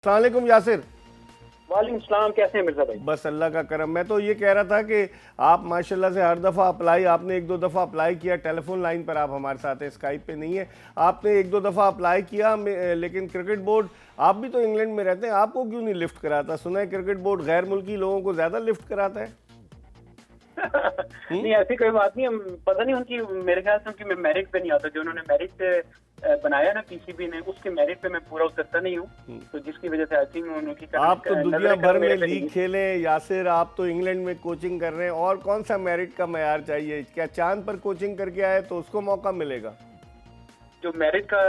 अस्सलामुअलैकुम यासिर। वालेकुम सलाम। कैसे हैं मिर्जा भाई? बस अल्लाह का करम। मैं तो ये कह रहा था कि आप माशाल्लाह से हर दफ़ा अप्लाई, आपने एक दो दफ़ा अप्लाई किया, टेलीफोन लाइन पर आप हमारे साथ हैं, स्काइप पे नहीं है। आपने एक दो दफ़ा अप्लाई किया, लेकिन क्रिकेट बोर्ड, आप भी तो इंग्लैंड में रहते हैं, आपको क्यों नहीं लिफ्ट कराता? सुना है क्रिकेट बोर्ड गैर मुल्की लोगों को ज़्यादा लिफ्ट कराता है। नहीं, ऐसी कोई बात नहीं। हम पता नहीं उनकी, मेरे ख्याल से उनकी मेरिट पे नहीं आता। जो उन्होंने मेरिट बनाया ना पीसीबी ने, उसके मेरिट पे मैं पूरा उतरता नहीं हूँ, तो जिसकी वजह से आई थिंक उनकी आप तो दुनिया भर में मेरे पे लीग नहीं खेले यासिर, आप तो इंग्लैंड में कोचिंग कर रहे हैं, और कौन सा मेरिट का मयार चाहिए? क्या चांद पर कोचिंग करके आए तो उसको मौका मिलेगा? जो मेरिट का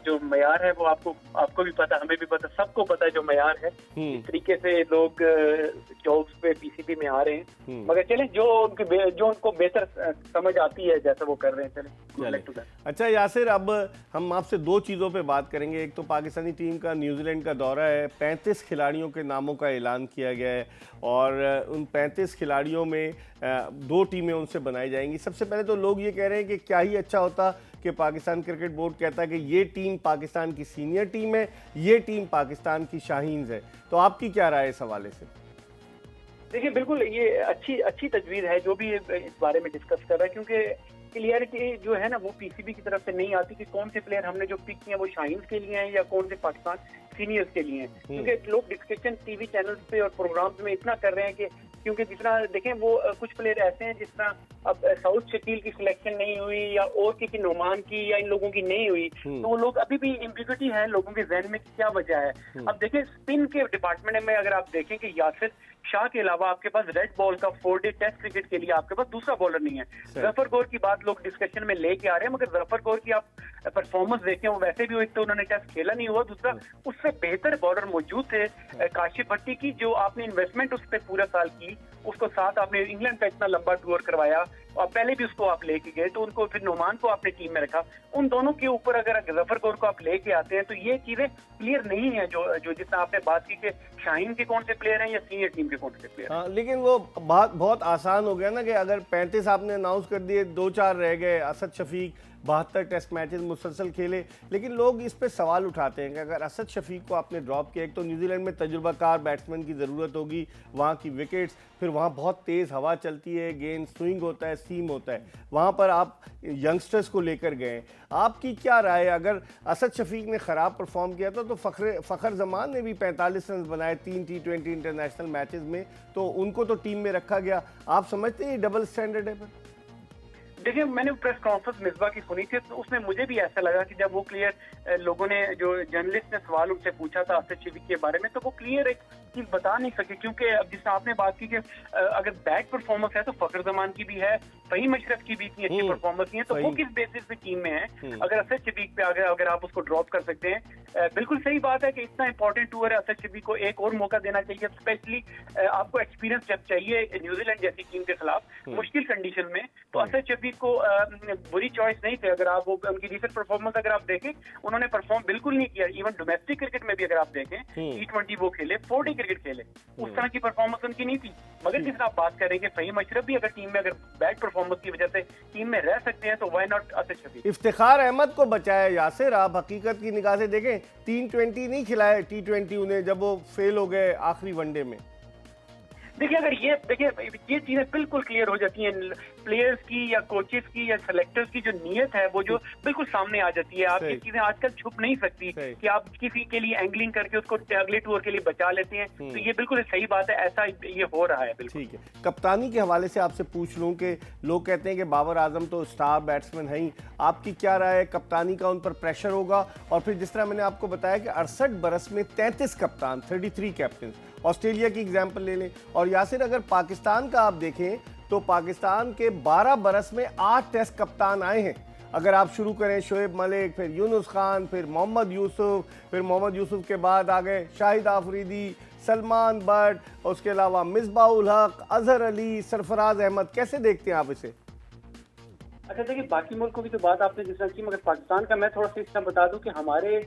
जो मयार है वो आपको भी पता, हमें भी पता, सबको पता है जो मयार है। इस तरीके से लोग जॉब्स पे पीसीबी में आ रहे हैं, मगर चलें, जो उनको बेहतर समझ आती है जैसा वो कर रहे हैं, चलें। अच्छा यासिर, अब हम आपसे दो चीज़ों पे बात करेंगे। एक तो पाकिस्तानी टीम का न्यूजीलैंड का दौरा है, 35 खिलाड़ियों के नामों का ऐलान किया गया है, और उन 35 खिलाड़ियों में दो टीमें उनसे बनाई जाएंगी। सबसे पहले तो लोग ये कह रहे हैं कि क्या ही अच्छा होता कि पाकिस्तान क्रिकेट बोर्ड कहता है कि ये टीम पाकिस्तान की सीनियर टीम है, ये टीम पाकिस्तान की शाहीन्स है। तो आपकी क्या राय है इस हवाले से? देखिए, बिल्कुल ये अच्छी तजवीज़ है जो भी इस बारे में डिस्कस कर रहा है, क्योंकि क्लियरिटी जो है ना वो पीसीबी की तरफ से नहीं आती कि कौन से प्लेयर हमने जो पिक किए हैं वो शाहीन्स के लिए हैं या कौन से पाकिस्तान सीनियर्स के लिए हैं। क्योंकि लोग डिस्कशन टीवी चैनल्स पे और प्रोग्राम्स में इतना कर रहे हैं कि, क्योंकि जितना देखें वो कुछ प्लेयर ऐसे हैं जिस तरह अब साउथ शकील की सिलेक्शन नहीं हुई, या और किसी नोमान की या इन लोगों की नहीं हुई, तो वो लोग अभी भी एम्बिग्युइटी है लोगों के जहन में कि क्या वजह है। अब देखें, स्पिन के डिपार्टमेंट में अगर आप देखें कि यासिर शाह के अलावा आपके पास रेड बॉल का 4 डे टेस्ट क्रिकेट के लिए आपके पास दूसरा बॉलर नहीं है। जफर गौर की बात लोग डिस्कशन में लेके आ रहे हैं, मगर जफर गौर की आप परफॉर्मेंस देखें, वो वैसे भी एक तो उन्होंने टेस्ट खेला नहीं हुआ, दूसरा उससे बेहतर बॉलर मौजूद थे काशिफ भट्टी की, जो आपने इन्वेस्टमेंट उस पर पूरा साल की, उसको साथ आपने इंग्लैंड का इतना लंबा टूर करवाया और पहले भी उसको आप लेके गए, तो उनको फिर नोमान को आपने टीम में रखा। उन दोनों के ऊपर अगर जफर गौर को आप लेके आते हैं तो ये चीजें क्लियर नहीं है जो जितना आपने बात की कि शाहीन के कौन से प्लेयर हैं या सीनियर टीम के कौन से प्लेयर हैं। लेकिन वो बात बहुत आसान हो गया ना कि अगर 35 आपने अनाउंस कर दिए, 2-4 रह गए। असद शफीक 72 टेस्ट मैचेस मुसलसल खेले, लेकिन लोग इस पे सवाल उठाते हैं कि अगर असद शफीक को आपने ड्रॉप किया, एक तो न्यूजीलैंड में तजुर्बाकार बैट्समैन की ज़रूरत होगी, वहाँ की विकेट्स, फिर वहाँ बहुत तेज़ हवा चलती है, गेंद स्विंग होता है, सीम होता है, वहाँ पर आप यंगस्टर्स को लेकर गए। आपकी क्या राय है? अगर असद शफीक ने ख़राब परफॉर्म किया था तो फ़खर जमान ने भी 45 रन बनाए 3 T20 इंटरनेशनल मैचेस में, तो उनको तो टीम में रखा गया। आप समझते हैं ये डबल स्टैंडर्ड है? पर देखिए, मैंने प्रेस कॉन्फ्रेंस मिसबा की सुनी थी, तो उसमें मुझे भी ऐसा लगा कि जब वो क्लियर लोगों ने, जो जर्नलिस्ट ने सवाल उनसे पूछा था असद शफीक के बारे में, तो वो क्लियर एक चीज बता नहीं सके। क्योंकि अब जिस आपने बात की कि अगर बैड परफॉर्मेंस है तो फखर जमान की भी है, फहीम अशरफ की भी इतनी अच्छी परफॉर्मेंस नहीं है, तो वो किस बेसिस पे टीम में है? अगर असद शफीक पे अगर आप उसको ड्रॉप कर सकते हैं, बिल्कुल सही बात है कि इतना इंपॉर्टेंट टूर है, असद शफीक को एक और मौका देना चाहिए। स्पेशली आपको एक्सपीरियंस जब चाहिए न्यूजीलैंड जैसी टीम के खिलाफ मुश्किल कंडीशन में, तो असद शफीक को बुरी चॉइस नहीं थे। अगर आप उनकी रिसेंट परफॉर्मेंस अगर आप देखें, उन्होंने परफॉर्म बिल्कुल नहीं किया। इवन डोमेस्टिक क्रिकेट में भी अगर आप देखें, T20 वो खेले, 4 डे क्रिकेट खेले, उस तरह की परफॉर्मेंस उनकी नहीं थी। मगर जिस आप बात करेंगे फहीम अशरफ भी अगर टीम में, अगर बैड परफॉर्मेंस की वजह से टीम में रह सकते हैं, तो व्हाई नॉट असद शफीक? इफ्तिखार अहमद को बचाया यासिर। आप हकीकत की निगाह से देखें, 320 नहीं खिलाए T20 उन्हें, जब वो फेल हो गए आखिरी वनडे में। देखिए, अगर ये चीजें बिल्कुल क्लियर हो जाती हैं प्लेयर्स की या कोचेस की या सेलेक्टर्स की, जो नीयत है वो जो बिल्कुल सामने आ जाती है। आप ये चीजें आजकल छुप नहीं सकती कि आप किसी के लिए एंगलिंग करके उसको अगले टूर के लिए बचा लेते हैं, तो ये बिल्कुल सही बात है, ऐसा ये हो रहा है। बिल्कुल ठीक है। कप्तानी के हवाले से आपसे पूछ लूं कि लोग कहते हैं कि बाबर आजम तो स्टार बैट्समैन है ही, आपकी क्या राय है? कप्तानी का उन पर प्रेशर होगा? और फिर जिस तरह मैंने आपको बताया कि 68 बरस में 33 कप्तान, 33 कैप्टन, ऑस्ट्रेलिया की एग्जाम्पल ले लें। और यासिर, अगर पाकिस्तान का आप देखें तो पाकिस्तान के 12 बरस में 8 टेस्ट कप्तान आए हैं। अगर आप शुरू करें शोएब मलिक, फिर यूनुस खान, फिर मोहम्मद यूसुफ, फिर मोहम्मद यूसुफ के बाद आ गए शाहिद आफरीदी, सलमान बट, उसके अलावा मिसबाउल हक, अजहर अली, सरफराज अहमद। कैसे देखते हैं आप इसे? अच्छा, देखिए, बाकी मुल्कों की तो बात आपने जिस तरह की, मगर पाकिस्तान का मैं थोड़ा सा इस तरह बता दूं कि हमारे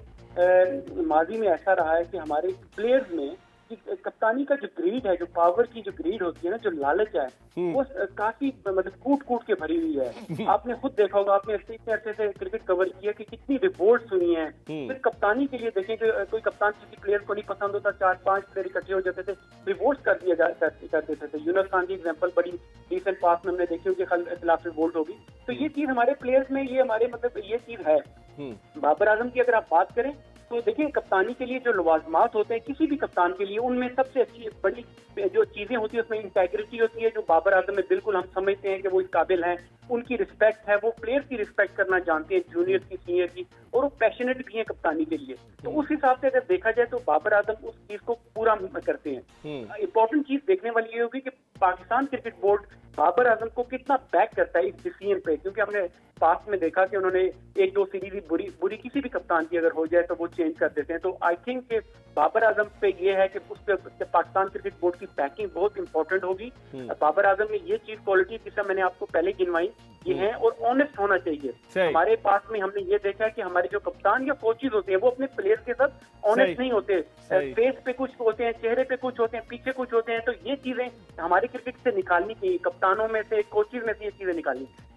माजी में ऐसा रहा है कि हमारे प्लेयर्स में कप्तानी का जो ग्रीड है, जो पावर की जो ग्रीड होती है ना, जो लालच है, वो काफी मतलब कूट कूट के भरी हुई है। आपने खुद देखा होगा, आपने इतने अरसे से क्रिकेट कवर किया कि कितनी रिवोल्ट सुनी है। फिर कप्तानी के लिए देखें कि कोई कप्तान किसी प्लेयर को नहीं पसंद होता, 4-5 प्लेयर इकट्ठे हो जाते थे, रिवोल्ट कर देते थे। यूनुस खान की एग्जाम्पल बड़ी रिसेंट पास में हमने देखी उनके खिलाफ रिवोल्ट होगी। तो ये चीज हमारे प्लेयर्स में, ये हमारे मतलब ये चीज है। बाबर आजम की अगर आप बात करें तो देखिए, कप्तानी के लिए जो लवाजमात होते हैं किसी भी कप्तान के लिए, उनमें सबसे अच्छी बड़ी जो चीजें होती है उसमें इंटेग्रिटी होती है, जो बाबर आजम में बिल्कुल हम समझते हैं कि वो इस काबिल हैं। उनकी रिस्पेक्ट है, वो प्लेयर की रिस्पेक्ट करना जानते हैं, जूनियर की, सीनियर की, और वो पैशनेट भी हैं कप्तानी के लिए। तो उस हिसाब से अगर देखा जाए तो बाबर आजम उस चीज को पूरा करते हैं। इंपॉर्टेंट चीज देखने वाली ये होगी कि पाकिस्तान क्रिकेट बोर्ड बाबर आजम को कितना बैक करता है इस डिसीजन पे, क्योंकि हमने पास्ट में देखा कि उन्होंने 1-2 सीरीज बुरी किसी भी कप्तान की अगर हो जाए तो वो चेंज कर देते हैं। तो आई थिंक कि बाबर आजम पे ये है कि उस पे पाकिस्तान क्रिकेट बोर्ड की बैकिंग बहुत इंपॉर्टेंट होगी। बाबर आजम में ये चीज क्वालिटी जिसका मैंने आपको पहले गिनवाई ये है, और ऑनेस्ट होना चाहिए। हमारे पास में हमने ये देखा है कि हमारे जो कप्तान या कोचेज होते हैं वो अपने प्लेयर के साथ ऑनेस्ट नहीं होते, फेस पे कुछ होते हैं, चेहरे पे कुछ होते हैं, पीछे कुछ होते हैं। तो ये चीजें हमारे क्रिकेट से निकालनी चाहिए, कप्तानों में से, कोचेज में से ये चीजें निकालनी।